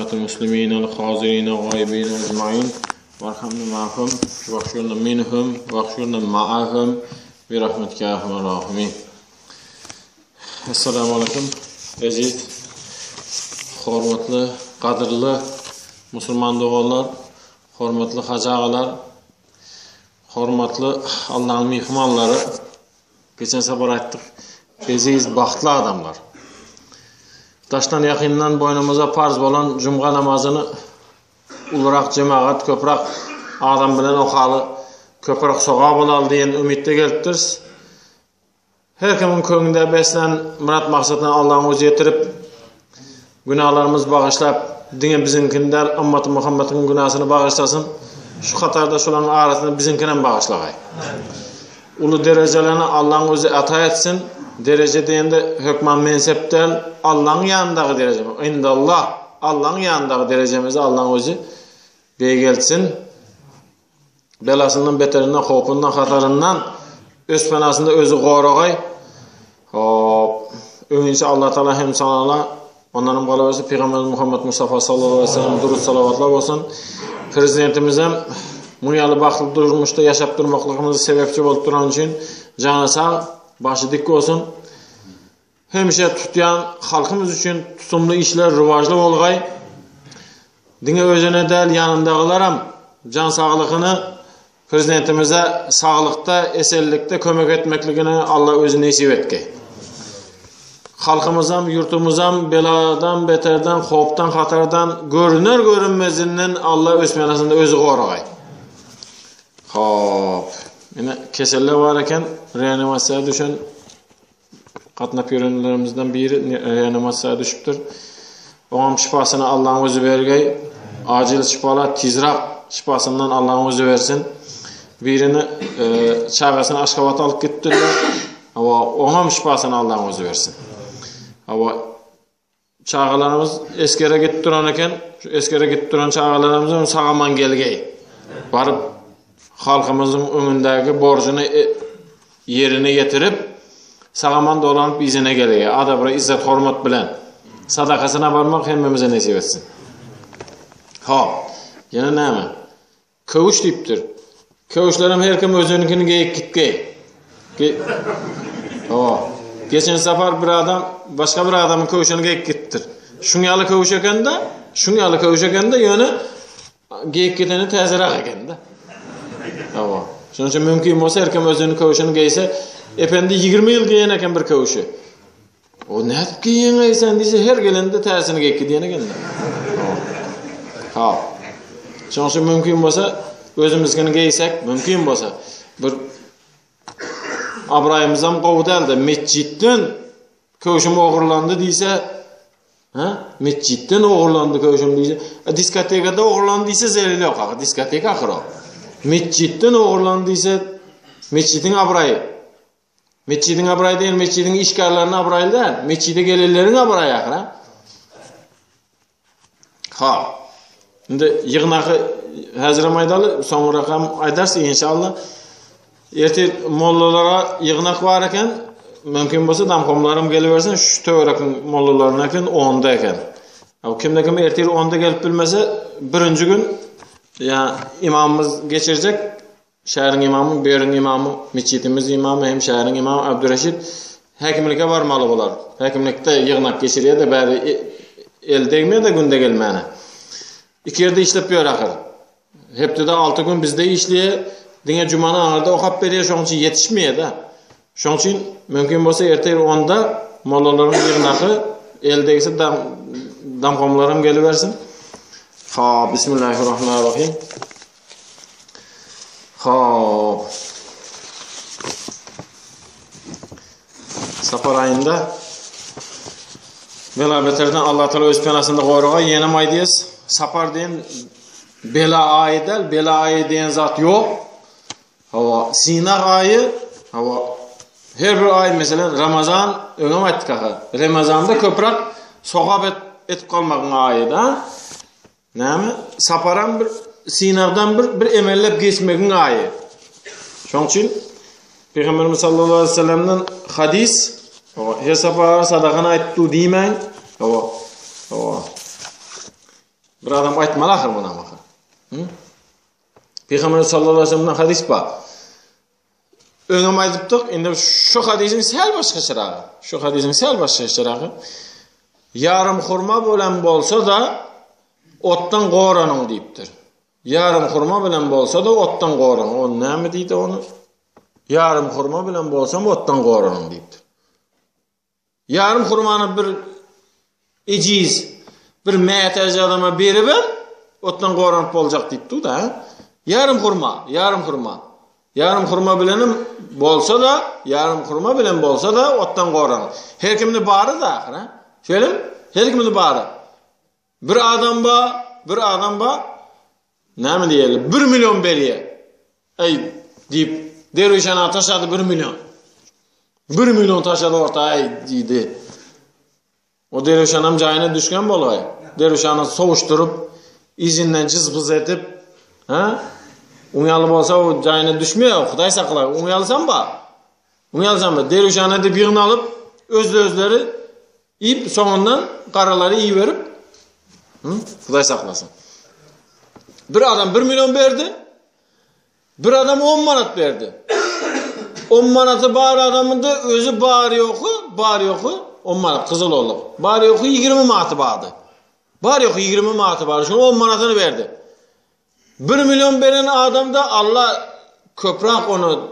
jamiatul muslimin al-hazirin ghaibin ajma'in warhamna ma'hum waghfirna minhum waghfirna ma'ahum bi rahmatika ya arhamar rahimin. Assalomu alaykum aziz, hurmatli, qadrli musulmon o'g'illar, hurmatli hajag'alar, hurmatli Allohning mehmonlari. Geçen safar aytdik, aziz, baxtli adamlar. Taştan yakından boynumuza farz olan cumga namazını uluraq cemaat köprak adam bilen okalı köprak soğa bolal diyen ümitde gelipdirsiz. Her kimin köngünde beslen murat maksatına Allah'ın özü yetirip günahlarımız bağışlap dine bizinkinden Ümmeti Muhammed'in günahsını bağışlasın. Şu katarda şuların arasını bizinkinen bağışlagay. Ulu derecelerini Allah'ın özü ata etsin. Derece deyende hükman menseptel Allah'ın yanındaki derece. İndallah, Allah'ın yanındaki derecemizi Allah'ın özü beygilsin. Belasından, beterinden, hopundan, hatarından öz penasında özü qoragay. Öğünce Allah Teala hem sanala onların qalavası Peygamber Muhammed Mustafa sallallahu aleyhi ve sellem durut salavatlar olsun. Prezidentimize munyalı baxtlı durmuşda yaşap durmaklığımızı sebepçi bolup duran için canı sağ, başı dik olsun. Hemşe tutyan halkımız için tutumlu işler rivajlı olgay. Dine özüne del yanındagılaram can sağlığını prezidentimize sağlıkta, esellikte kömek etmekligini Allah özü nasip etkey. Halkımızam, yurtumuzam beladan, beterden, hoptan, hatardan görünür görünmezinden Allah öz menasında özü qoragay. Hop. Yine keseller var eken reanimasyaya düşen katnap yörenlerimizden biri reanimasyaya düşüptür. Onun şifasını Allah'ın özü vergey. Acil şifalar, tizrak şifasından Allah'ın özü versin. Birini çağrısını Aşkabat'a alıp gittiler. Ama onun şifasını Allah'ın özü versin. Ama çağrılarımız eskere gitti duran eken, şu eskere gitti duran çağrılarımızın sağaman gelgey. Barıp halkımızın önündeki borcunu yerine getirip sağaman dolanıp izine gelgey. Adabra izzet hormat bilen sadakasına varmak hemmemize nasip etsin. Ha, yana näme? Köwüş diptir. Köwüşlerim her kim özünkini geyip gitgey. Geçen safar bir adam başka bir adamın köwüşünü geyip gittir. Şunyalı köwüş ekende yönü geyip giteni tezirak ekende. Şunun için mümkün olsa her kim özünün köwüşünü geyse efendi 20 yıl giyen eken bir köwüşü. O ne edip giyen geysen diyse her gelende tersini geyip gidiyene geldi. Ha. Şunun için mümkün olsa özümüzgini geysek, mümkün olsa bir Abrayımızam qovdaldı, mescitten köşüm oğurlandı deyse, mescitten oğurlandı köşüm deyse, diskotekada oğurlandı deyse zelili yok, diskotek axır o. Mescitten oğurlandı deyse, mescidin abrayı. Mescidin abrayı değil, mescidin işgarlarının abrayı değil, mescide gelirlerin abrayı axır. Ha. Şimdi yığınakı Hazreti Aydalı son rakam aydarsa inşallah erti mollalara yığınak var eken mümkün bolsa damkomlarım geliversin şu törekün mollalarına eken 10'da eken. Kimde kim erti 10'da gelip bilmese birinci gün ya imamımız geçirecek. Şehrin imamı, Börün imamı, mescidimiz imamı hem şehrin imamı Abdurreşit hakimlikka varmalı bolar. Hakimlikte yığınak geçiriyor da bari el değmeye de günde gelmeyene. İki yerde işlep bir axır. Hepde de 6 gün bizde işliye. Dine cumanı ağırda okap veriyor. Şunun için yetişmeye de. Şunun için mümkün olsa erteri 10'da mollaların yığınakı eldeyse damkomlarım geliversin. Ha, bismillahirrahmanirrahim. Ha. Safar ayında bela beterden Allah Teala öz penasında qoruğa yenem ay deyes. Safar deyen bela ayı del, bela ayı deyen zat yok. Hava Sina ayı, hava her bir ay mesela Ramazan öňem aytdyk aha. Ramazanda köprak sogap etip kalmagın ayı da. Näme? Saparan bir Sina'dan bir emellep geçmegin ayı. Şoň üçin Peygamberimiz sallallahu aleyhi ve sellem'den hadis, her safar sadakany aýtdy diýmän. Bir adam aytmalı ahir buna bakar. Peygamber sallallahu aleyhi ve sellem'den hadis var. Öňem aýdypdyk, indi şu hadisin sel başga çıragy. Şu hadisin sel başga çıragy. Yarım hurma bilen bolsa da otdan goranın diýipdir. Yarım hurma bilen bolsa da otdan goran. O näme diýdi onu? Yarım hurma bilen bolsam otdan goranın diýipdir. Yarım hurmany bir eciz, bir mätäj adama berip otdan goranıp boljak diýipdi da. Yarım hurma. Yarım hurma bilenim bolsa da, yarım hurma bilen bolsa da otdan goran. Her kimde bary da ahir, ha? Şeýle, her kimde bary. Bir adam ba, näme diýeli? 1 milyon berýär. Ey diýip, derwişana taşady 1 milyon. 1 milyon taşady orta ey diýdi. O derwişanam jaýyna düşgen bolay. Derwişany sowuşturup, izinden cızbız etip, ha? Uňaly bolsa o jaýyna düşmeýär, Hudaý saklay. Uňalsam ba? Derwişana dip ýygyny alyp, özleri ip soňundan garalary iý berip, Hudaý saklasın. Bir adam 1 milyon berdi. Bir adam 10 manat berdi. 10 manatı bar adamın da özü bari yoku 10 manat kızıl oldu. Bari yoku 20 manatı bardı. Bari yoku 20 manatı bardı. Şunu 10 manatını verdi. 1 milyon veren adam da Allah köprak onu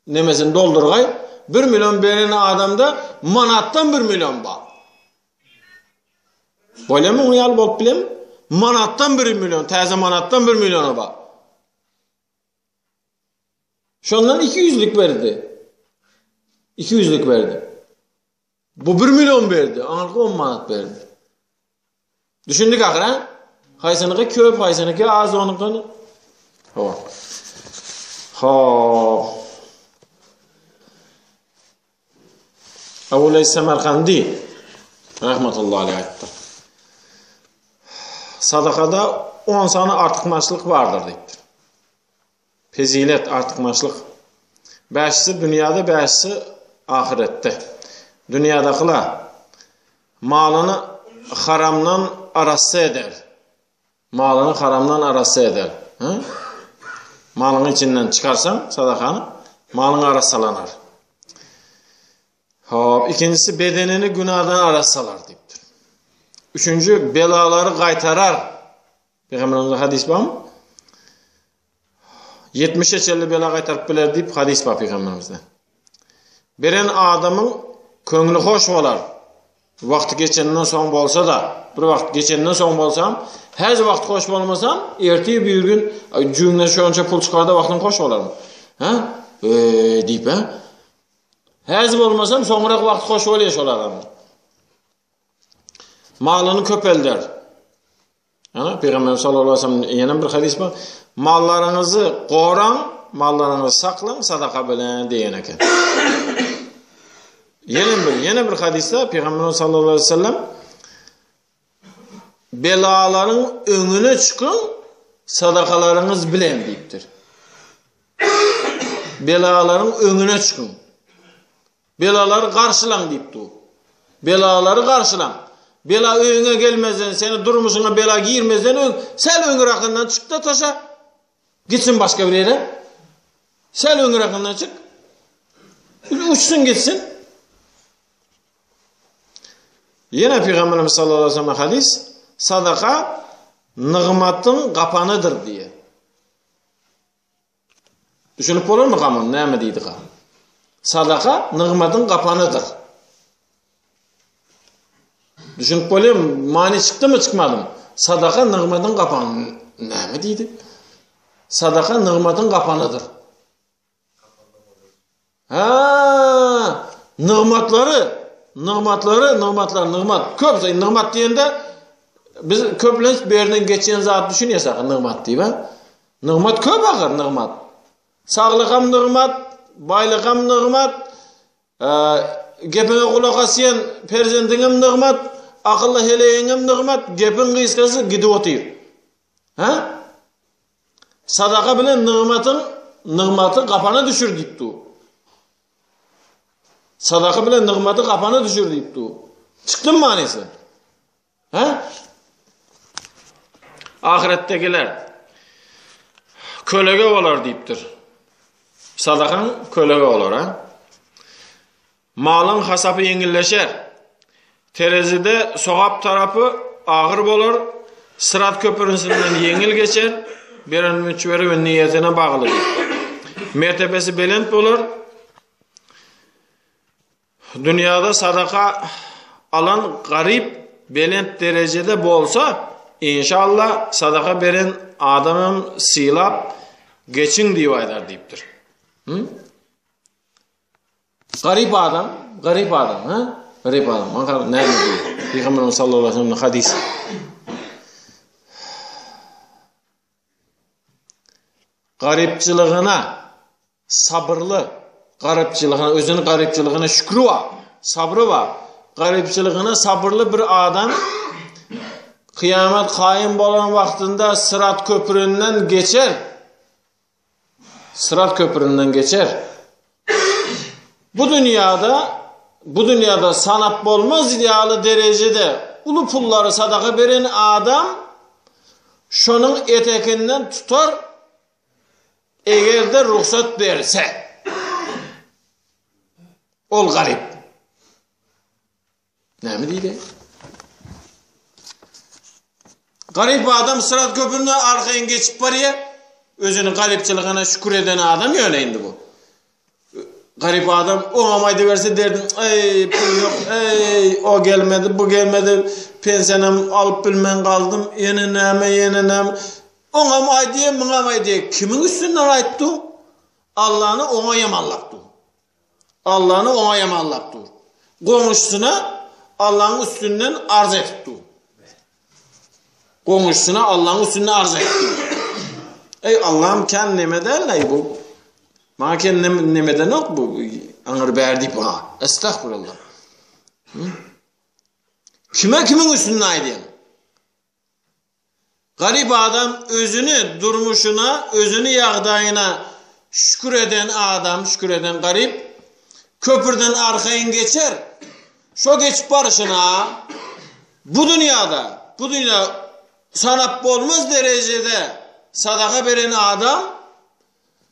nemesin doldurgay. 1 milyon veren adam da manattan 1 milyon var. Böyle mi uyal bolup bilem? Manattan 1 milyon, täze manattan 1 milyona var. Şondan 200'lük verdi. 200'lük verdi. Bu 1 milyon verdi. Anarka 10 manat verdi. Düşündük ahir ha? Haysınıki köp, haysınıki az onuklarını. Ebu Leys Semerkandi rahmetullahi aleyh aytdı. Sadakada 10 sanı artıkmaçlık vardır deyipdir. Pezilet, artıkmaçlık. 5'si dünyada, 5'si ahirette. Dünyadakiler malını haramdan arası eder. Malını haramdan arası eder. Malını içinden çıkarsan sadakanı, malını arasalanar. İkincisi bedenini günahdan arasalar deyipdir. Üçüncü belaları kaytarar. Peygamberimizde hadis var mı? 70'e çelli bela kaytarıp biler deyip hadis var Peygamberimizde. Beren adamın köngülü hoş olar. Vakti geçenden son bolsa da, bir vakti geçenden son bolsam, her vakti hoş bolmasam, ertesi bir gün cümle şonça pul çıkarda vaktin hoş olar mı? Deyip her bolmasam sonra vakti hoş oluyor olar mı? Malını köpelder. Peygamber sallallahu aleyhi ve sellem yine bir hadis var. Mallarınızı qoran, mallarınızı saklan, sadaka bilen diyen eken. Yine bir hadiste Peygamber sallallahu aleyhi ve sellem belaların önüne çıkın, sadakalarınız bilen deyiptir. Belaların önüne çıkın. Belaları karşılan deyipti o. Belaları karşılan. Bela öňüňe gelmezden, seni durmuşuna bela girmezden, sel öňür akından çık da taşa. Gitsin başka bir yere. Sel öňür akından çık. Uçsun gitsin. Yine Peygamberimiz sallallahu aleyhi ve sellem hadis, sadaka nığmatın kapanıdır diye. Düşünüp olur mu kamın? Näme diýdi ka? Sadaka nığmatın kapanıdır. Düşünüp bolayım, mani çıktı mı çıkmadı mı? Sadaka nığmatın kapanı. Näme diýdi? Sadaka nığmatın kapanıdır. Nığmat. Köp, nığmat diýende biz köplenç berinden geçen zat düşünýärsak nığmat diýip ha. Nığmat köp ahir nığmat. Saglykam nığmat, baylykam nığmat, gepine kulak asýan perzendiňem nığmat, akylly heleýeňem nığmat, gepin gysgasy gidip otyr. Sadaka bilen nığmatı kapana düşür diýipdi. Sadaka bilen nığmatı kapana düşür diýipdi. Çıktı mı manisi? Ahirettekiler kölege olar deyiptir. Sadakan kölege olar ha. Malın hasapı yengilleşer. Terezide sogap tarafı ağır bolur. Sırat köprüsünden yengil geçer. Beren müçveri ve niyetine bağlı. Mertebesi belent bolur. Dünyada sadaka alan garip belent derecede bolsa inşallah sadaka beren adamın silap geçin diyorlar deyiptir. Garip adam, ha? Garip adam. Bakın ne diyor? Peygamber sallallahu aleyhi ve sellem hadis. Garipçılığına sabırlı, garipçılığına, özünün garipçılığına şükrü var, sabrı var. Garipçılığına sabırlı bir adam kıyamet kayım olan vaktinde Sırat köpründen geçer. Sırat köpründen geçer. Bu dünyada sanap olmaz idealı derecede ulu pulları sadaka veren adam şunun etekinden tutar eğer de ruhsat verse. Ol garip. Ne mi diydi? Garip adam Sırat köpründen arkaya geçip var ya, özünün garipçiliğine şükür eden adam öyle indi bu. Garip adam o mamaydı verse derdin, ey pul yok, ey o gelmedi, bu gelmedi, pensenem alıp bilmen kaldım, yeninem. Ona may diye, buna may diye. Kimin üstünden ayıttı? Allah'ını ona yamallaktı. Allah'ını ona yamallaktı. Komşusuna Allah'ın üstünden arz etti. Komşusuna Allah'ın üstünden arz etti. Ey Allah'ım kendi nemeden bu. Bana kendi nemeden yok bu. Anır verdi bana. Estağfurullah. Kimin üstünden aydı? Garip adam özünü durmuşuna, özünü yağdayına şükür eden adam, şükür eden garip köprüden arkayın geçer. Şu geçip barışına bu dünyada sanap olmaz derecede sadaka veren adam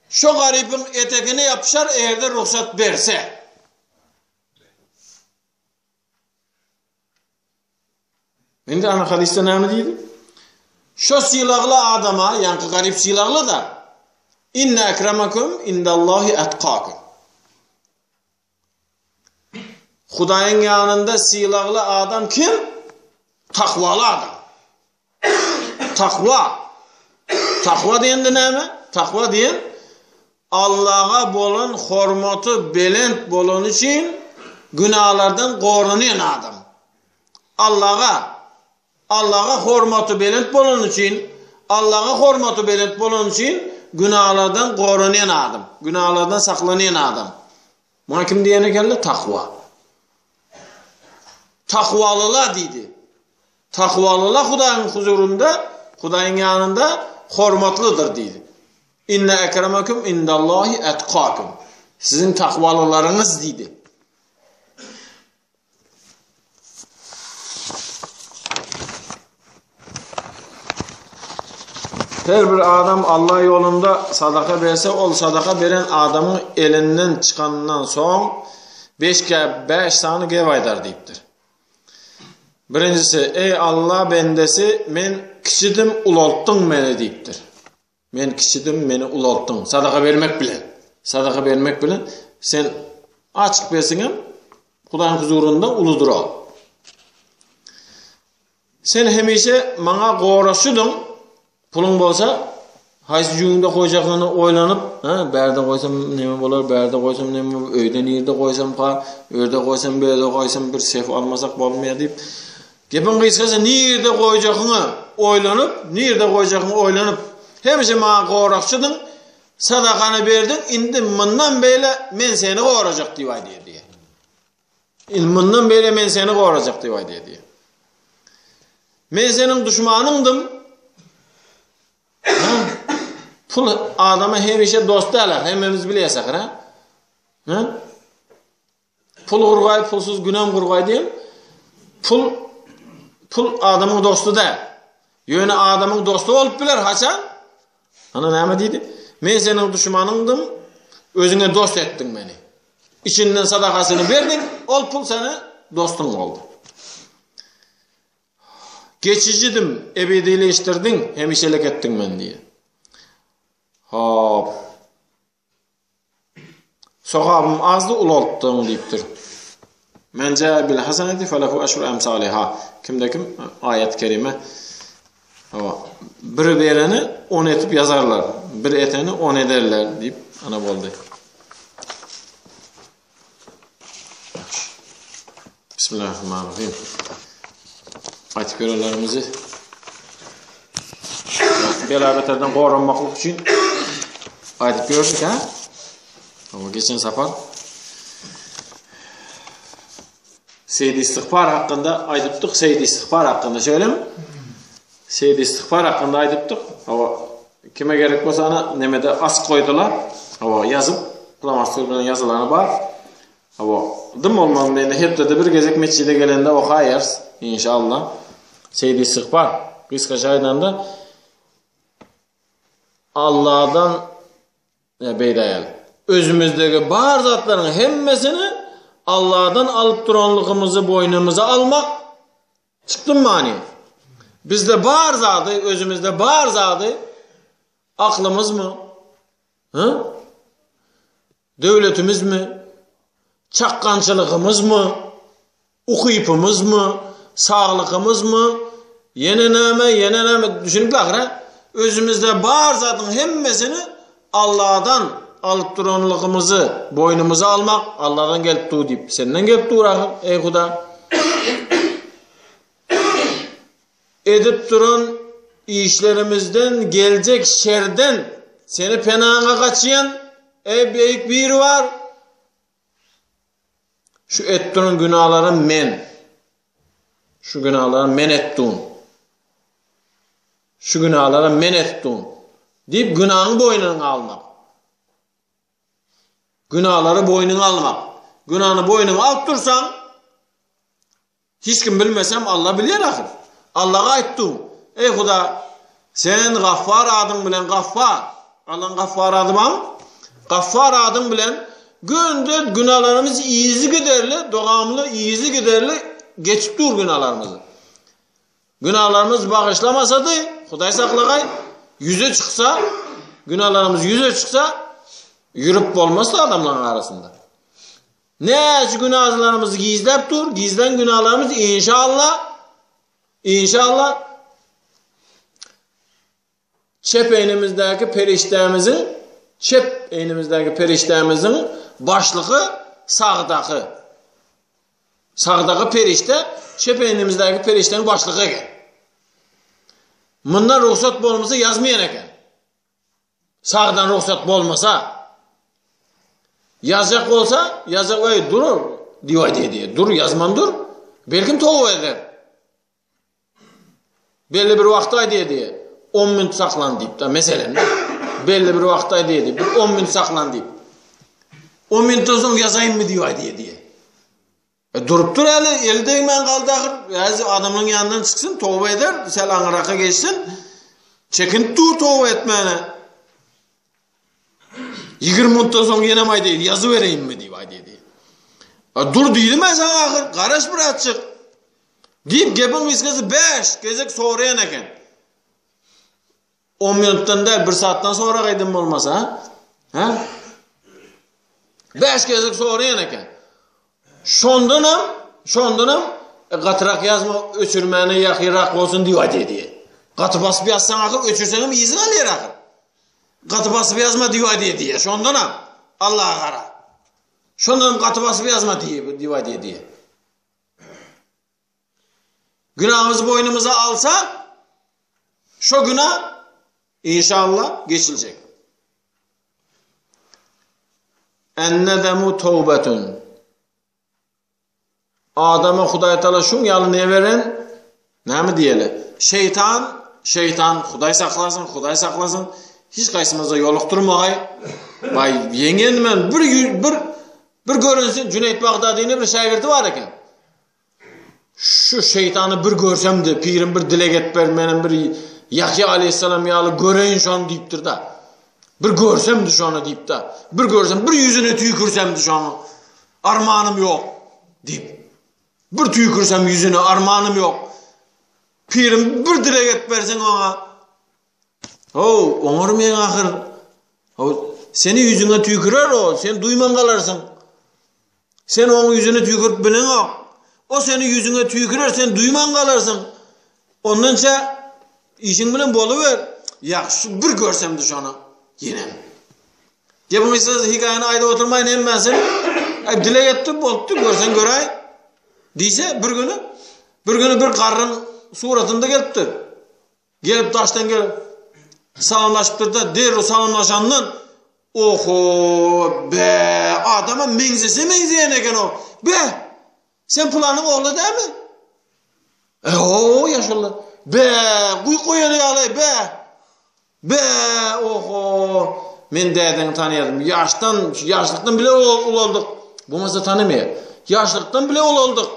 şu garipin etekine yapışar eğer de ruhsat verse. Şimdi ana hadiste ne diydi? Şu silahlı adama, yani garip silahlı da inne ekremakum indallahi etkakum. Hudayın yanında silahlı adam kim? Takvalı adam. Takva diyen de ne mi? Takva diyen Allah'a bolan hormatı belent bolan için günahlardan korunan adam. Allah'a hormatı belent bolan için günahlardan korunan adam. Günahlardan saklanan adam. Buna kim diyene geldi? Takva. Takvalılar dedi. Takvalılar Hudayın huzurunda, Hudayın yanında hormatlıdır dedi. İnne ekremakum indallahi etkakum. Sizin takvalılarınız dedi. Her bir adam Allah yolunda sadaka verse, ol sadaka veren adamın elinden çıkanından son 5 tane gevaydar deyiptir. Birincisi, ey Allah bendesi, men kişidim ulalttın meni deyiptir. Men kişidim, meni ulalttın. Sadaka vermek bilen, sen açık besingem, Kudayın huzurunda uludur ol. Sen hemişe bana qoğraşıdın, pulun bolsa, haysi cüğünde koyacaklarını oylanıp, berde koysam neme bolar, berde koysam neme bolar, öyden yerde koysam, öyde koysam, böyle koysam bir sef almasak bolmaya deyip, gepin kıyskası nerede koyacakını oylanıp, hemişe bana qoğraşıdın, sadakanı verdin, indi bundan böyle men seni qoğracak diye. Bundan böyle men seni qoğracak diye. Men senin düşmanındım. Pul adamı hemişe dost derler. Hemimiz biliyorsak. Pul kurgay, pulsuz günah kurgay diyeyim. Pul adamın dostu da. Yöne adamın dostu olup biler haçan. Ana näme diýdi? Men senin düşmanındım, özüne dost ettin beni. İçinden sadakasını verdin, ol pul seni dostun oldu. Geçicidim, ebedileştirdin, hemişelik ettin men diye. Hop. Sokabım azdı, ul olttun deyiptir. Men ca bil hasanati falahu aşru emsaliha. Kimde kim? Ayet-i kerime. Bir bereni 10 etip yazarlar. Bir eteni 10 ederler deyip ana boldu. Bismillahirrahmanirrahim. Ayet görürlerimizi belabeterden qoranmaklık için ayet gördük ha. Ama geçen sefer Seyyid İstiğfar hakkında aydıptık. Seyyid İstiğfar hakkında şöyle mi? Seyyid İstiğfar hakkında aydıptık. Ama kime gerek olsa ana nemede as koydular. Ama yazıp Plamastör'ün yazılarına var. Ama dım olmam beni hep de bir gezek mescide gelende okuyarız inşallah. Seyyid İstiğfar kıskaç aydanda Allah'dan beydayal. Özümüzdeki bar zatların hemmesini Allah'dan alıp duranlığımızı boynumuza almak çıktı mı hani? Bizde bar zatı, özümüzde bar zatı aklımız mı? Hı? Devletimiz mi? Çakkançılığımız mı? Ukuyupumuz mu? Sağlıkımız mı? Yeneneme düşünüp bakıra. Özümüzde bar zatın hemmesini Allah'dan alıp duranlığımızı boynumuza almak, Allah'dan gelip dur deyip, senden gelip dur ey Huda. Edip duran işlerimizden gelecek şerden seni penağına kaçıyan ey büyük bir var. Şu ettiğin günahların men. Şu günahların men ettin. Şu günahların men ettin. Deyip günahın boynuna almak. Günahları boynuna almak. Günahını boynuna alıp dursan hiç kim bilmesem Allah bilir ahir. Allah'a ayttum. Ey Huda sen gaffar adın bilen gaffar. Allah'ın gaffar adı mı? Gaffar adın bilen gündür günahlarımız iyizi giderli, doğamlı iyizi giderli geçip dur günahlarımızı. Günahlarımız bağışlamasa da Huday saklagay yüze çıksa günahlarımız yüze çıksa yürüp olmazsa adamların arasında. Ne şu günahlarımızı gizlep dur, gizlen günahlarımız inşallah çep eynimizdeki periştemizin başlığı sağdaki perişte çep eynimizdeki periştenin başlığı eken. Bundan ruhsat bolmasa yazmayan eken. Sağdan ruhsat bolmasa yazacak olsa yazacak vay durur diye dur yazmam dur belkim toğu eder belli bir vaxtay diye 10 minut saklan deyip da meselen belli bir vaxtay diye 10 minut saklan deyip 10 minutdan sonra yazayım mı diye durup dur elde men kaldı ahir adamın yanından çıksın toğu eder sel anıraka geçsin çekin dur toğu etmene 20 minutdan sonra yenemay değil, yazı vereyim mi diye. Dur değilim ben sana ahir, karış bir açık. Deyip gebin viskası 5 gezek sonrayan eken. 10 minuttan değil, 1 saatten sonra kaydım olmasa. 5 gezek sonrayan eken. Şondanım, katırak yazma, öçürmeni yakırak olsun diye. Katı basıp yazsan ahir, öçürsenim iyisini alır ahir. Katı basıp yazma diye. Şondanam Allah'a kara. Şondanam katı basıp yazma diye. Günahımızı boynumuza alsa şu günah inşallah geçilecek. Ennedemu tawbetun. Adam'a Huday Teala şun yalı ne veren? Ne mi diyeli? Şeytan Huday saklasın. Hiç kaysımızda yoluqturmagay. Bay yengen men bir görünsün Cüneyt Bagdadi'nin bir şagirdi var eken. şu şeytanı bir görsem pirim bir dile getber menem bir Yahya aleyhisselam yalı göreyin şonu deyiptir da. Bir görsem şonu deyip da. Bir görsem bir yüzüne tüykürsem şonu. Armağanım yok deyip. Bir tüykürsem yüzüne armağanım yok. Pirim bir dile getbersen ona. Oňar men ahir. Seni yüzüne tüykürer o. Sen duyman kalarsın. Sen onun yüzüne tüykürüp bilen o. O seni yüzüne tüykürer, sen duyman kalarsın. Ondança işin bilen boluver. Yaxşı bir görsem de şonu. Yine. Gepimiz hikayeni ayda oturmayın hem ben seni. Dile getip boluptu görsen göray. Diyse bir günü bir karın suratında geliptir. Gelip taştan gelip salamlaşıptır da derro salamlaşandan oho be adama mengzeyen eken o. Be sen planın oğlu değil mi? O yaşlı. Be koyanı yalay be. Be oho. Men deden tanıyadım. Yaşlıktan bile ol olduk. Bu masa tanımıyor. Yaşlıktan bile ol olduk.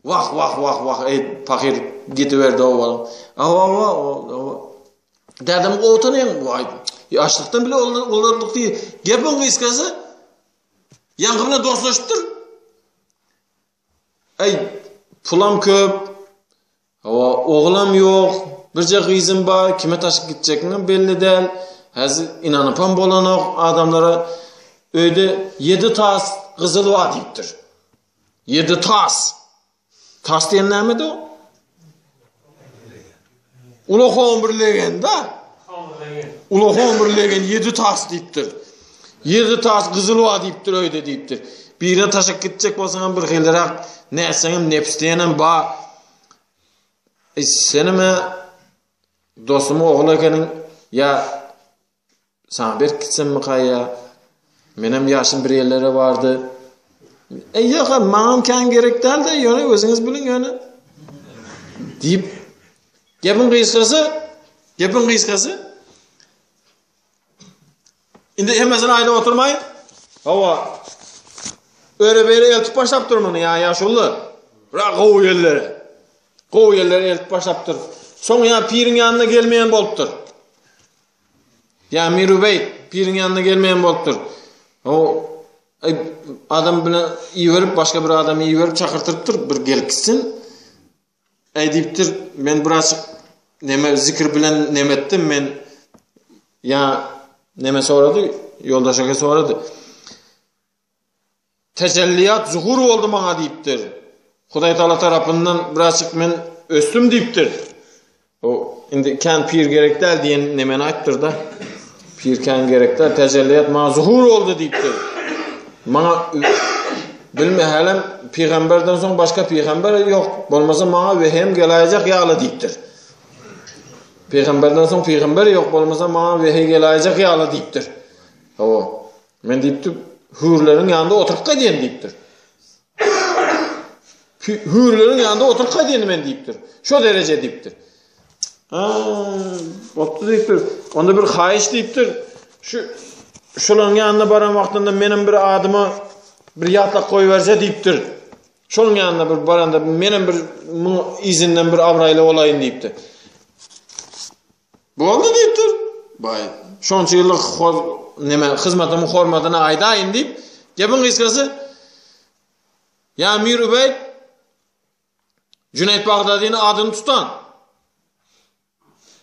Vah. Ey fakir gitiverdi o. Dedem o tanıyan. Vay. Yaşlıktan bile olduk diye. Gepin kıskası. Yankımla dostlaşıptır. Ey pulam köp. Oğlam yok. Birce kızım var. Kime taşıp gidecekini belli değil. Hazır inanıpan bolan adamlara öyle 7 tas kızıl var deyiptir. 7 tas. Tas diyen neydi o? Ulaqon birlegen da. Ulaqon birlegen 7 tas deyiptir. 7 tas kızıl var deyiptir öyle deyiptir. Birine taşıp gidecek bolsaň bir gelirak näseňem nepsdiýenem ba. Senime dostum oğlu ekenin ya sana bir gitsem mi kaya? Menem yaşım bir yerlere vardı. Yok manam kan gerek değil de yani özünüz bilin yani. Deyip gepin kıskası. Indi hemen ayda oturmayın. Hava öyle böyle eltip başlap durmanı ya yaşullu. Bırak kovu yerleri eltip başlap dur. Son ya pirin yanına gelmeyen boluptur. Ya Mirubeyt pirin yanına gelmeyen boluptur. O adam bilen iyi verip başka bir adamı iyi verip çakırtırıptır bir gelip gitsin. Deyiptir men birazcık neme zikir bilen nemettim men ya neme soradı yoldaşa soradı. Tecelliyat zuhur oldu bana deyiptir. Huday Taala tarafından birazcık men östüm deyiptir. O indi kan pir gerek değil diyen nemen aytdır da. Pir kan gerek değil tecelliyat ma zuhur oldu deyiptir. Bana bilme halam peygamberden soň başka peygamber yok. Bolmasa bana vehem gelecek ýaly deyipdir. Peygamberden soň peygamber yok. Bolmasa bana vehem gelecek ýaly deyipdir. O men deyipdir hürlerin yanında oturup diyen deyipdir. Hürlerin yanında oturup diyen men deyipdir. Şu derece deyipdir. Ottu deyipdir. Onda bir hayiş deyipdir. Şolun yanına baran vaktinde menin bir adıma bir yatlak koyuverse deyipdir. Şolun yanına bir baranda menin bir izinden bir abrayla olayın deyipdir. Bu oldu deyipdir. Bay. Şonça yıllık hizmetimin hormatına aydayın deyip gepin kıskası ya Mirubeyt Cüneyt Bagdadi'nin adını tutan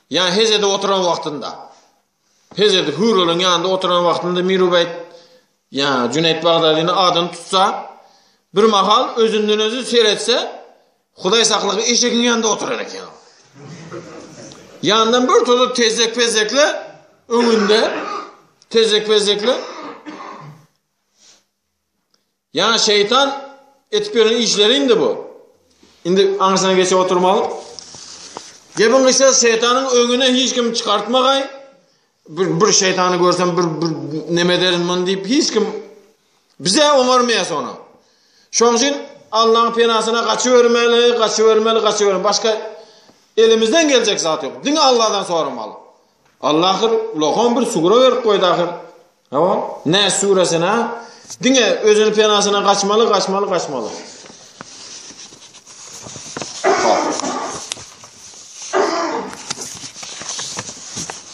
yani Heze'de oturan vaktinde Heze'de Hürol'un yanında oturan vaktinde Mirubeyt yani Cüneyt Bagdadi'nin adını tutsa bir mahal özünden özü seyretse Huday saklığı eşekin yanında oturan eken. Yanından bir tozu tezek pezekle önünde tezek pezekle yani şeytan etip gören işleriydi bu. Şimdi anısına geçe oturmalı. Gebin kısa şeytanın önüne hiç kim çıkartmagay. Bir şeytanı görsem bir neme derin bunu deyip hiç kim bize onarmayas onu. Şoň için Allah'ın penasına kaçıvermeli. Başka elimizden gelecek zat yok. Dine Allah'dan sormalı. Allah'ır ulaqon bir sura verip koydu ahir. Tamam? Ne suresine? Dine özünün penasına kaçmalı.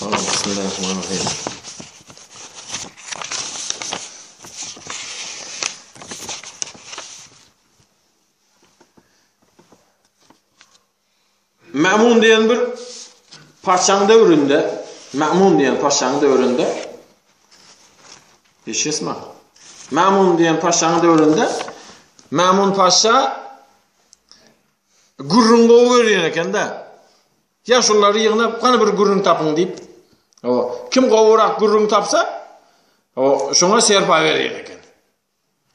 Bismillahirrahmanirrahim. Ma'mun diyen bir paşaning davrinde, Ma'mun diyen paşaning davrinde Eşesma. Ma'mun diyen paşaning davrinde Ma'mun paşa gurrun qo'yib bergan ekan-da. Yaşulları yığınıp qani bir gurrun tapın deyip. O kim qo'yroq gurrun tapsa, o şuna serpay bergan ekan.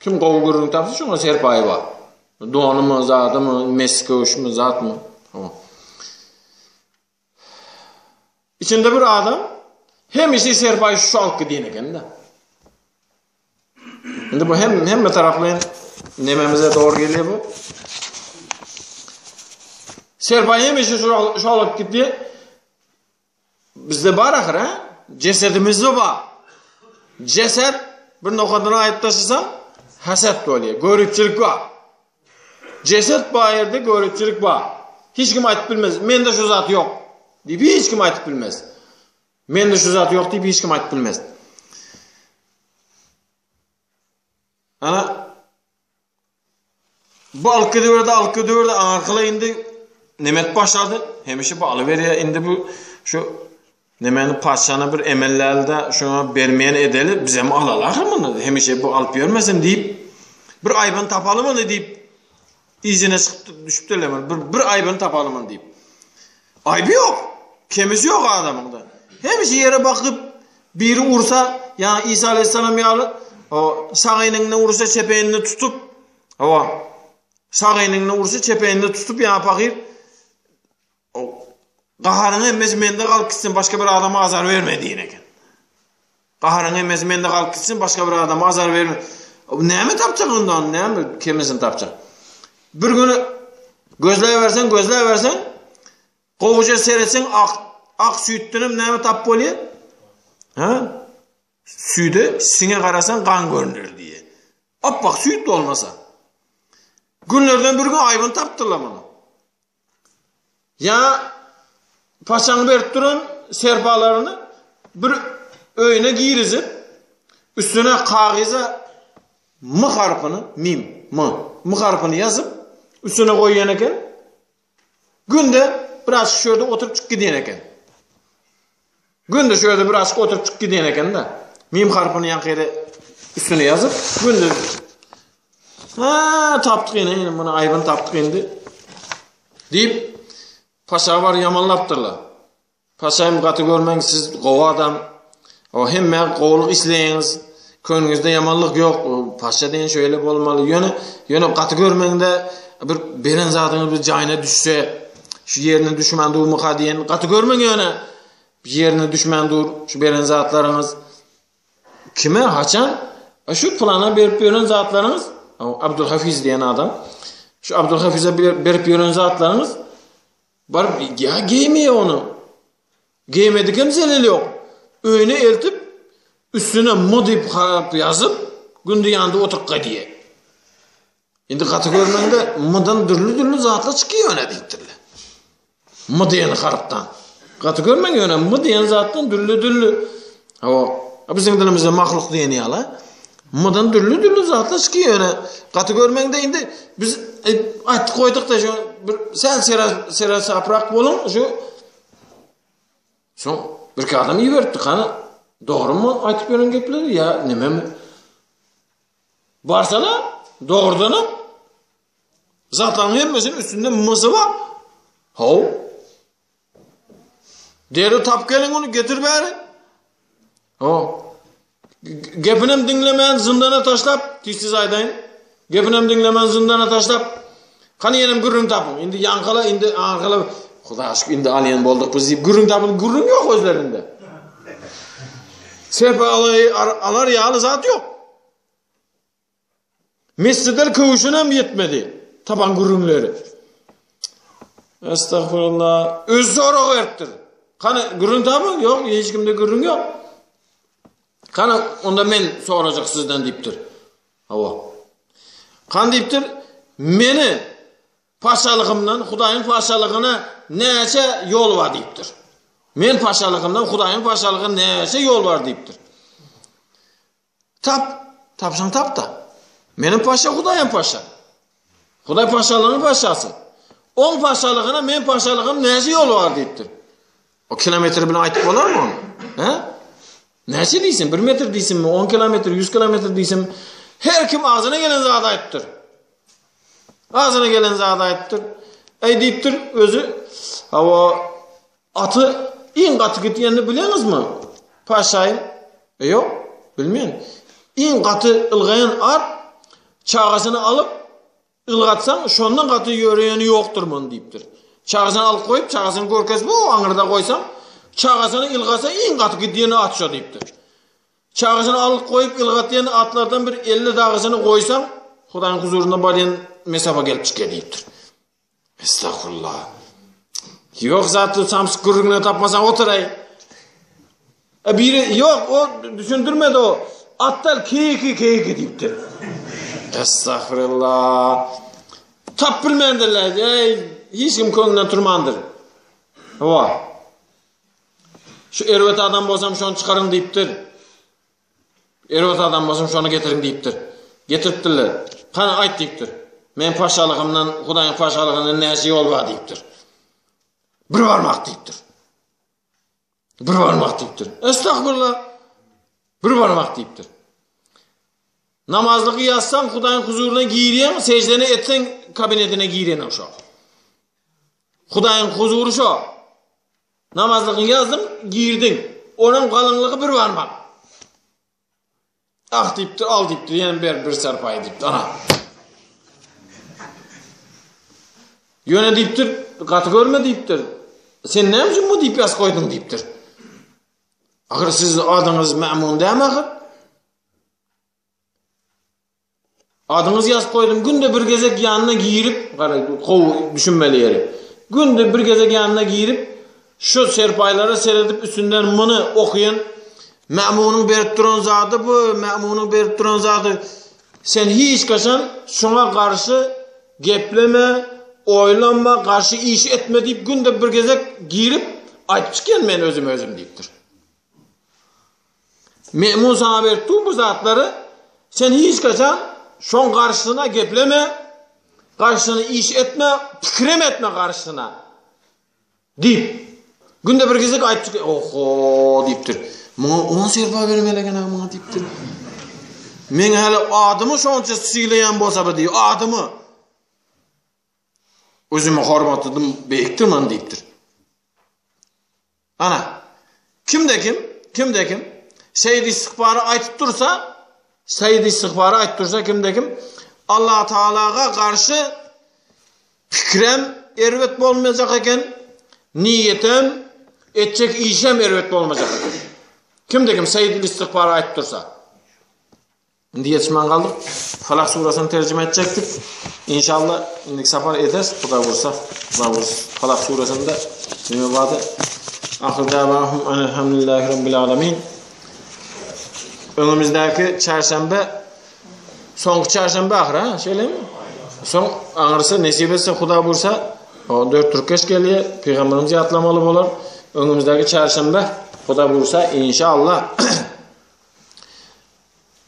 Kim qo'y gurrun tapsa şuna serpay var. Doğanımı, zatımı, Meksiko'şmu, zatmı? O. İçinde bir adam hemisi serpay şu halkı deyin ekan-da. Şimdi bu hem taraflayın nememize doğru geliyor bu. Serpay hemisi şu halkı gitti. Bizde var ahir ha? Cesedimizde var. Ceset bir noktadan ayıp taşısam haset oluyor. Görükçülük var. Ceset bu yerde görükçülük var. Hiç kim ayıp bilmez. Mende şu zat yok. Deyip hiç kim ayıp bilmez. Mende şu zat yok deyip hiç kim ayıp bilmez. Ana bu alkı döverde arkala indi nemet başladı. Hemişe bağlı veriyor. Indi bu şu nemeni paşana bir emellerde şuna vermeyen edeli bize mi alalar mı? Hemişe bu alıp vermesin deyip bir aybını tapalım mı deyip izine çıkıp düşüp delemem. Bir aybını tapalım mı deyip. Aybı yok. Kemisi yok adamın da. Hemişe yere bakıp biri vursa yani İsa Aleyhisselam yalı o sağ eyningine vursa çepeğini tutup o sağ eyningine vursa çepeğini tutup yana bakır o qaharını emez mende qalıp gitsin başka bir adama azar verme deyin eken. Qaharını emez mende qalıp gitsin başka bir adama azar verme. Näme tapacak ondan? Näme kemesin tapacak? Bir günü gözleyiversen qovuca seyretsen ak süyüttünüm näme tap bolýar? Ha? Süyde sine qarasan qan görünür diye. Appak süyüt de olmasa. Günlerden bir gün aybını taptılar bunu. Ya paşanı berip durun serpalarını bir öyüne giyirizip üstüne kağıza mı harfini mı harfini yazıp üstüne koyuyan eken günde biraz şöyle oturup çık gidiyen eken. Günde şöyle biraz oturup çık gidiyen eken de mim harfini yan kere üstüne yazıp günde taptık yine bunu aybını taptık indi deyip paşa var yamanlaptırlar. Paşayım katı görmen siz qova adam. O hemme qovuluk isleyiniz. Könlünüzde yamanlık yok. O paşa deyin şöyle olmalı. Yönü katı görmende bir beren zatını bir cayına düşse şu yerine düşman dur muka deyin. Katı görmen yönü bir yerine düşman dur şu beren zatlarınız. Kime? Haçan? Şu plana berip beren zatlarınız. Abdülhafiz diyen adam. Şu Abdülhafiz'e berip beren zatlarınız. Barıp ya giymeye onu. Giymedikken zelil yok. Öğüne eltip üstüne mı deyip yazıp günde yanında oturqa diye. Şimdi katı görmende mıdan dürlü zatla çıkıyor öne deyiptirler. Mı diyen harptan. Katı görmen öne mı diyen zattan dürlü. Bizim dilimizde mahluk diyeni yala. Mıdan dürlü zatla çıkıyor öne. Katı görmende indi biz ayttık koyduk da şu sen sera saprak bolun şu bir adam iyi verdi kana doğru mu aytıp beren gepleri ya neme mi barsana doğrudanım zatların hemmesinin üstünde mızı var hov deri tap gelin onu getir bari gepinem dinlemeyen zindana taşlap tişsiz aydayın gepinem dinlemeyen zindana taşlap kanı yenim gürrün tapın indi yankala indi arkala Xuda aşkı indi aliyen bolduk biz deyip gürrün tapın gürrün yok özlerinde serpe alar yağlı zat yok mescider kövüşüne mi yetmedi taban gürrünleri estağfurullah öz soru veriptir kanı gürrün tapın yok hiç kimde gürrün yok kanı onda men soracak sizden deyiptir kan deyiptir meni paşalığımdan Hudaýyň paşalygyna näçe ýol bar diýipdir. Men paşalığımdan Hudaýyň paşalygyna näçe ýol bar diýipdir. Tapşaň tap da. Menin paşa Hudaýyň paşa. Hudaý paşalygynyň paşasy. On paşalygyna men paşalygym näçe ýol bar diýipdir. O kilometr bilen aýtyp bolarmy onu? He? Näçe diýsin? 1 metr diýsinmi? 10 kilometr, 100 kilometr diýsin? Her kim ağzına gelen zat aýtdyr. Ağzına gelen zat aýtdyr. Diýipdir özü hawa atı iň gaty gitýänini bileňizmi? Paşaýym. Ýok, bilmeýän. Iň gaty ılgayan at çağasyny alıp ılgatsaň şondan gaty ýöreýeni ýokdurman diýipdir. Çağasyny alyp goýup çağasyny görkezme o aňyrda goýsam çağasyny ılgasa iň gaty gitýäni atşa diýipdir. Çağasyny alyp goýup ılgatýan atlardan bir 50 dağysyny goýsam Hudaýyň huzuruna barýan mesafa gelip çykyr diýipdir. Estağfurullah. Ýok zatly samsyk gürrüňe tapmasaň oturay. Biri ýok o düşündirmedi o. Atlar keyki diýipdir. Estağfurullah. Tap bilmendirler. Hiç kim köňünden turmandyr. Hawa. Şu erwet adam bolsam şonu çykaryň diýipdir. Erwet adam bolsam şonu getiriň diýipdir. Getiripdirler. Kana aýt diýipdir. Men paşalygymdan Hudaýyň paşalygyna näçe ýol bar diýipdir. Bir barmak diýipdir. Bir barmak diýipdir. Estağfurullah. Bir barmak diýipdir. Namazlygy ýazsaň Hudaýyň huzuruna girýän, secdeni etseň kabinetine girýän oşo. Hudaýyň huzuru şo. Namazlygyny ýazdym, girdiň. Onuň galynlygy bir barmak. Ah diýipdir, al diýipdir, ýene bir sarpay diýipdir. Ana. Ýöne diýipdir, gaty görme diýipdir. Sen näme üçin bu diýip ýaz goýdyň diýipdir. Agyr siz adyňyz Ma'mun däme agyr? Adyňyz ýazyp goýdum, günde bir gezek ýanyna girip, gara gow düşünmeli ýeri. Günde bir gezek ýanyna girip, şu serpaýlara seredip üstünden muny okuyan Ma'munyň berip duran zady bu, Ma'munyň berip duran zady. Sen hiç kaçan şuna karşı gepleme, oylanma, karşı iş etme deyip günde bir gezek girip aýtyp çykýan men özüm diýipdir. Ma'mun sana berip bu zatları sen hiç kaçan şon karşısına gepleme, karşısına iş etme, pikrem etme karşısına deyip günde bir gezek aýtyp çykýan. Oho diýipdir. Muňa 10 serpa bermelegen muňa diýipdir. Men hali adymy şonça sylayan bolsa bir diýip, adymy özüme hormatladım, beýikdirman diýipdir. Ana, kimde kim? Seyyid istighfary aýtyp dursa, kimde kim? Allah Taalaga karşı fikrem erwet bolmayacak eken, niyetem, etjek işem erwet bolmayacak eken. Kimde kim Seyyid istighfary aýtyp dursa. Indi yetişmen kaldık. Falak surasını tercüme edecektik. İnşallah indik sapar ederiz. Huda vursa. Falak surasında nime vardı? Ahir davahum elhamdülillahi rabbil alamin. Önümüzdeki çarşamba, sonki çarşamba ahir ha? Şöyle mi? Son ağırsa, nesip etse Huda vursa, o 4 Türkeş geliyor. Peygamberimiz yatlamalı olur. Önümüzdeki çarşamba Huda vursa inşallah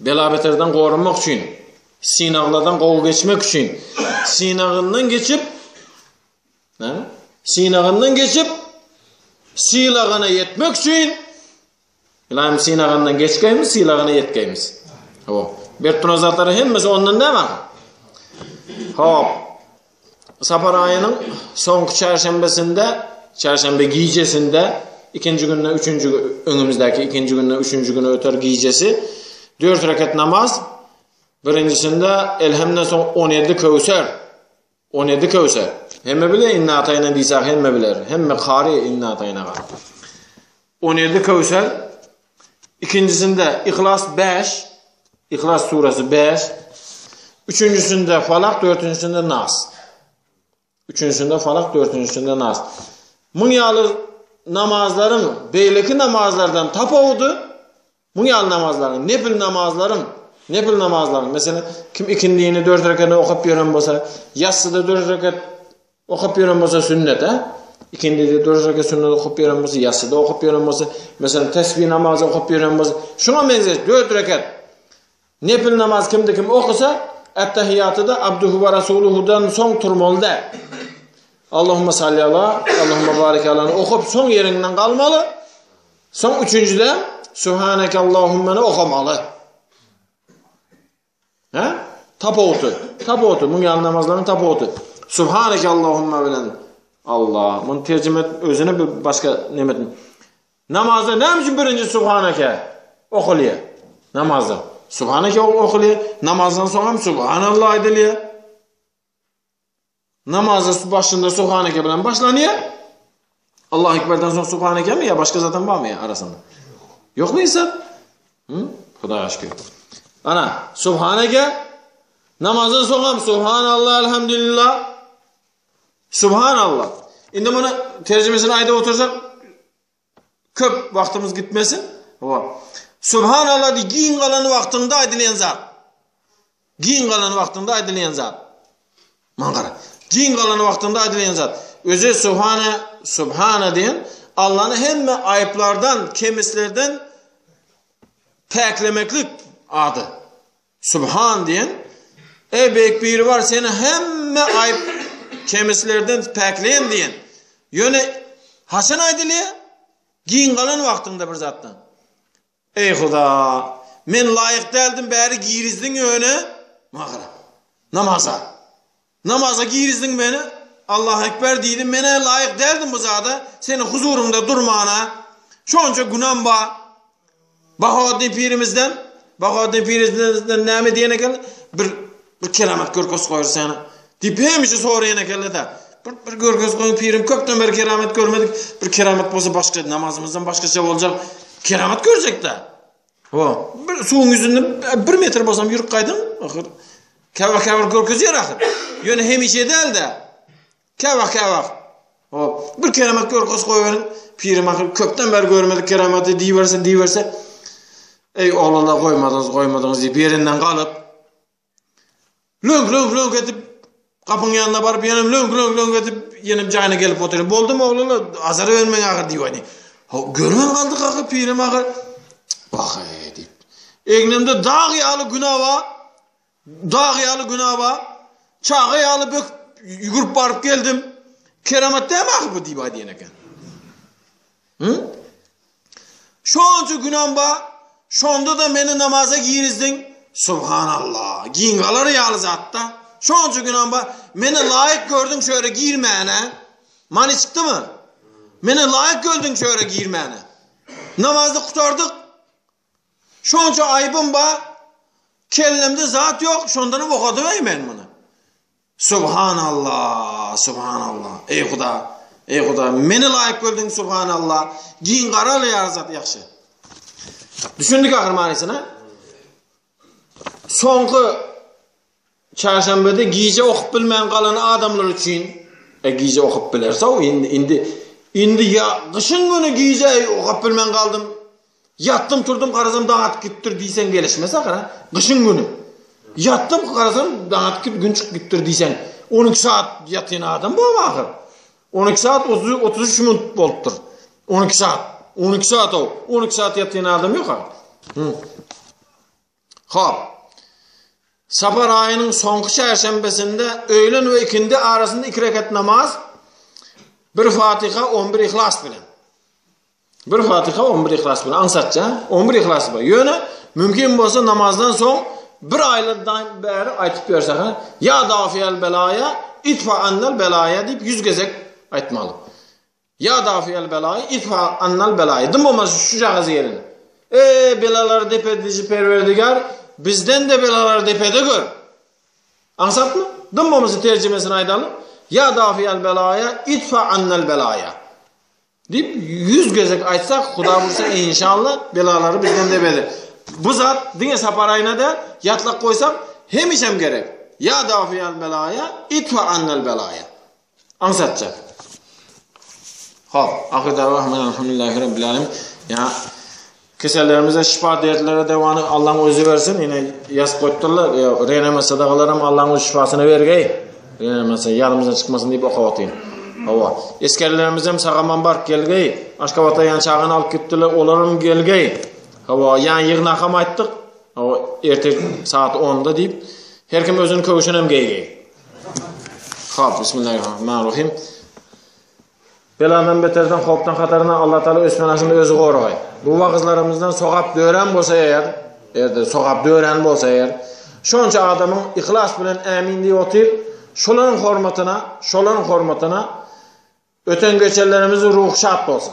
belabeterden korunmak için, sinaglardan qov geçmek için, sinagından geçip, silagına yetmek için, ilayim sinagından geçkeyimiz, silagına yetkeyimiz. Bertun azatları hemmesi ondan ne var? Sapar ayının sonki çarşamba giycesinde, ikinci gününe, önümüzdeki ikinci gününe, üçüncü günü öter giycesi, 4 rekat namaz. Birincisinde elhamdan son 17 Kevser. 17 Kevser. Hemme bile inna atayna diýsek hemme biler. Hemme qari inna atayna. 17 Kevser. İkincisinde İhlas 5. İhlas suresi 5. Üçüncüsünde Falak, dördüncüsünde Nas. Üçüncüsünde Falak, dördüncüsünde Nas. Munyalı namazların, beyleki namazlardan tapavudu. Munyalı namazların, nefil namazların. Mesela kim ikindiğini 4 rekat okup yören bolsa, yatsıda 4 rekat Okup beren bolsa sünnet ha. İkindide 4 rekat sünnet okup beren bolsa, yatsıda okup beren bolsa, mesela tesbih namazı okup beren bolsa, şuna benzer 4 rekat nefil namaz kimde kim okusa, Ettehiyatıda Abduhu ve Resuluhu'dan son turmalıda. Allahümme salli ala, Allahümme barik ala'nı okup son yerinden kalmalı. Son üçüncüde Subhaneke Allahümme'ni okumalı. He? Tapoğutu. Bunun yanı namazların tapoğutu. Subhaneke Allahümme bilen. Allah. Bunu tercüme et, özüne bir başka nimetin. Namazda ne için birinci Subhaneke okuluyor? Namazda. Subhaneke okuluyor. Namazdan sonra Subhanallah ediliyor. Namazda başında Subhaneke bilen başlanıyor. Allah Ekber'den sonra Subhaneke mi ya? Başka zaten var mı ya arasında? Yok mu insan? Hudaya şükür. Ana, Subhaneke namazdan sonra Subhanallah, elhamdülillah. Subhanallah. Şimdi bunu tercümesine ayda otursak köp vaktimiz gitmesin. Subhanallah di giyin kalanı vaktinde aydileyen zat. Giyin kalanı vaktinde aydileyen zat. Mangara. Giyin kalanı vaktinde aydileyen zat. Özü Subhane diyen Allah'ın hem ayıplardan, kemislerden peklemeklik adı. Subhan diyen ey büyük biri var seni hem ayıp kemislerden pekleyen diyen. Yöne hasen aydiliye giyin kalan vaktinde bir zattan. Ey Huda, men layık deldim beri giyirizdin öne. Mağara. Namaza giyirizdin beni. Allah Ekber dedim, mene layık deldim bu zada. Senin huzurunda durmana. Şonca günahım var. Bahaddin pirimizden nemi diyene geldi. Bir keramet görköz koyur sana. Deyip hemişe sorayana geldi de. Bir görköz koyun pirim köpten beri keramet görmedik. Bir keramet olsa başka namazımızdan başka şey olacak. Keramet görecek de. Bir suyun yüzünden 1 metre bolsam yürüp kaydım. Kavak görköz yer ahir. Yöne hemişe değil de. Kavak. Bir keramet görköz koyun. Pirim ahir köpten beri görmedik kerameti diyiverse. Ey oğlana koymadınız deyip yerinden kalıp lönk edip kapının yanına barıp yanım lönk edip yenim cayına gelip oturayım. Boldu mu oğlana azarı vermeyin ağır diyor. Görmen kaldık ağır pirim ağır. Bak deyip. Egnimde dağ yağlı günah var. Çağı yağlı bök yugurp barıp geldim. Keramet değil mi ağır bu deyip diyeneken. Şonca günah var. Şonda da beni namaza giyirizdin. Subhanallah. Giyin kaları yağlı zatta. Şonca günah var. Beni layık gördün şöyle giyirmeyene. Mani çıktı mı? Beni layık gördün şöyle giyirmeyene. Namazda kurtardık. Şonca ayıbım var. Kellemde zat yok. Şondan okudu ben bunu. Subhanallah. Ey Huda. Beni layık gördün Subhanallah. Giyin karalı yağlı zat yakşı. Düşündük ahir manisine. Sonki çarşambada giyce okup bilmeyen kalan adamlar için giyce okup bilerse o indi ya kışın günü giyce okup bilmeyen kaldım. Yattım turdum karasam dağıt gittir diysen gelişmez ahir. Kışın günü. Yattım karasam dağıt gün çık gittir diysen 12 saat yatın adam bu ahir. 12 saat 33 minut bolttur. 12 saat o. 12 saat yatın adam yok abi. Hop. Safar ayının sonki çarşambasında öğlen ve ikindi arasında 2 rekat namaz, bir Fatiha 11 ihlas bilen. Bir Fatiha 11 ihlas bilen. Ansatça 11 ihlas bilen. Yöne mümkün bolsa namazdan son bir aylardan beri aytıp görsek. Ya dafiyel belaya, itfa annel belaya deyip 100 gezek aytmalı. Ya dafiyel belaya, itfa annel belaya. Dım olmaz şu cağızı yerini. Belalar depedici perverdigar, bizden de belalar depede gör. Ansat mı? Dım olmazı tercümesini aydalı. Ya dafiyel belaya, itfa annel belaya. Deyip 100 gezek aytsak, Huda vursa inşallah belaları bizden depede. Bu zat, dine saparayına da yatlak koysam, hemişem gerek. Ya dafiyel belaya, itfa annel belaya. Ansatacak. Hop, ahir davahmen elhamdülillahi rabbil alemin. Ya kesellerimize şifa dertlere devanı Allah'ın özü versin. Yine yaz koytturlar. Reneme sadakalarım Allah'ın şifasını vergey. Yani mesela yanımızdan çıkmasın deyip okuyatayım. Hava. Eskerlerimiz hem Sağaman Bark gelgey. Aşkabata yan çağını alıp gittiler. Olarım gelgey. Hava. Yani yığınakam ayttık. Hava. Ertek saat 10'da deyip. Her kim özünü kövüşün hem geygey. Hop. Bismillahirrahmanirrahim. Beladan beterden, hoptan katarına Allah Teala ösmenasında özü qorgay. Bu vaqızlarımızdan soğap dören bolsa eğer, soğap dören bolsa eğer, şonça adamın ihlas bilen eminliği otur, şoların hormatına öten göçerlerimizin ruhu şad olsun.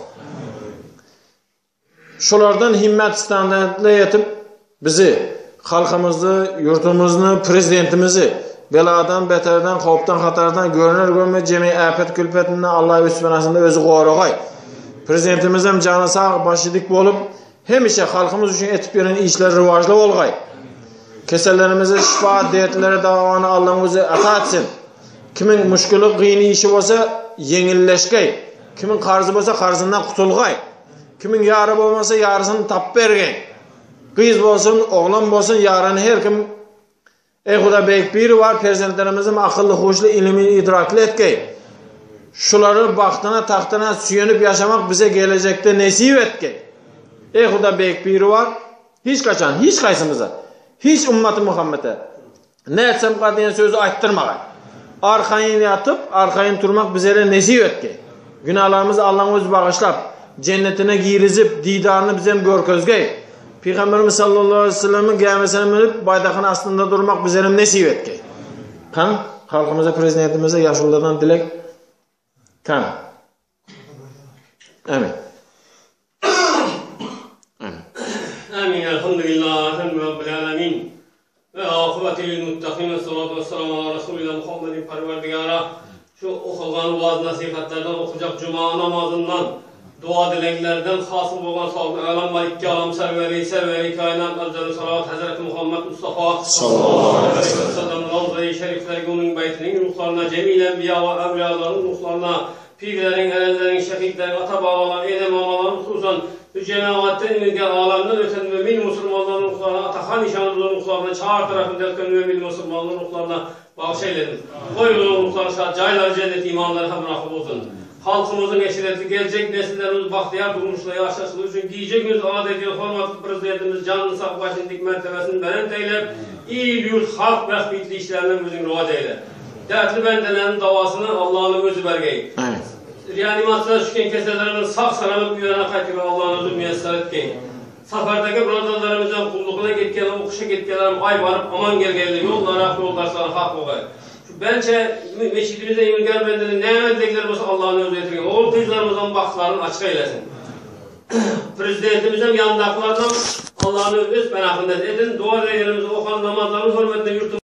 Şolardan himmet standartla yetip bizi, halkımızı, yurtumuzu, prezidentimizi beladan, beterden, hoptan, xatardan görünür cemi afet külfetinden Allah üstünasında özü qorgay. Prezidentimiz hem canı sağ, başı dik bolup, hemişe halkımız için etip yenen işler rivajlı olgay. Kesellerimize şifa, dertlere davanı Allah'ın özü ata etsin. Kimin müşkülü, qiyni işi olsa yengilleşkay. Kimin qarzı olsa qarzından qutulgay. Kimin yarı olmasa yarısını tap bergay. Kız olsun, oğlan olsun, yarını her kim Xuda beyik biri var, prezidentlerimizin akıllı, hoşlu, ilmi, idraklı etkey. Şuları baktına, tahtına süyenip yaşamak bize gelecekte nesip etkey. Xuda beyik biri var, hiç kaçan, hiç kaysımıza, hiç ümmet-i Muhammed'e ne etsem kadiyen sözü ayttırmagay. Arkayın yatıp, arkayın turmak bize nesip etkey. Günahlarımızı Allah'ın özü bağışlap, cennetine girizip, didarını bize görközgey. Peygamberimiz sallallahu aleyhi ve sellem'in gelmesine minip baydakın aslında durmak bizerim nesip etkey. Kan, halkımıza, prezidentimize, yaşlılardan dilek. Kan. Amin. Amin. Amin. Elhamdülillah. Rabbil alemin. Ve akıbeti lil muttakin. Salatu ve selamu ala Resulina Muhammedin Perverdigara. Şu okulan vaaz nasihatlerden, okuyacak cuma namazından, dua dileklerden hasıl olan sağlık alam malikki alam serveri kainat azzalı salavat Hazreti Muhammed Mustafa sallallahu aleyhi ve sellem Ravza-i Şerifler onun beytinin ruhlarına, cemil enbiya ve evliyaların ruhlarına, pirlerin, erenlerin, şehitlerin, ata-babaların, edem-amaların hususan cemaatten imirge alamdan öten mümin Müslümanların ruhlarına, Atahan nişanlıların ruhlarına, çağır tarafında öten mümin Müslümanların ruhlarına bağışlayın. Koyulun ruhlarına, caylar cennet imanları bırakıp olsun. Halkımızın eşireti, gelecek nesillerimiz bahtiyar durmuşla yaşasın için giyeceğimiz adeti, hormatlı prezidentimiz canını sağ başın dik mertebesini berent eyle, iyi yurt, halk rahmetli işlerinden bizim ruvat eyle. Dertli bendelerin davasını Allah'ın özü bergeyi. Reanimasyona düşken keselerinin sağ selamet bir yana kaytırı Allah'ın özü müyesser etkeyi. Safardaki bradalarımızdan kulluğuna gitkeler, okuşa gitkeler, ay varıp aman gel yollar sana hak olay. Bence meşidimizde imirger bendeli ne emedekleri olsa Allah'ın özü getirgen. Oğul kızlarımızdan baktılarını açık eylesin. Prezidentimizden yandakilardan Allah'ın özü benafında edin. Dua edelerimizi okan namazların hürmetine yurtum.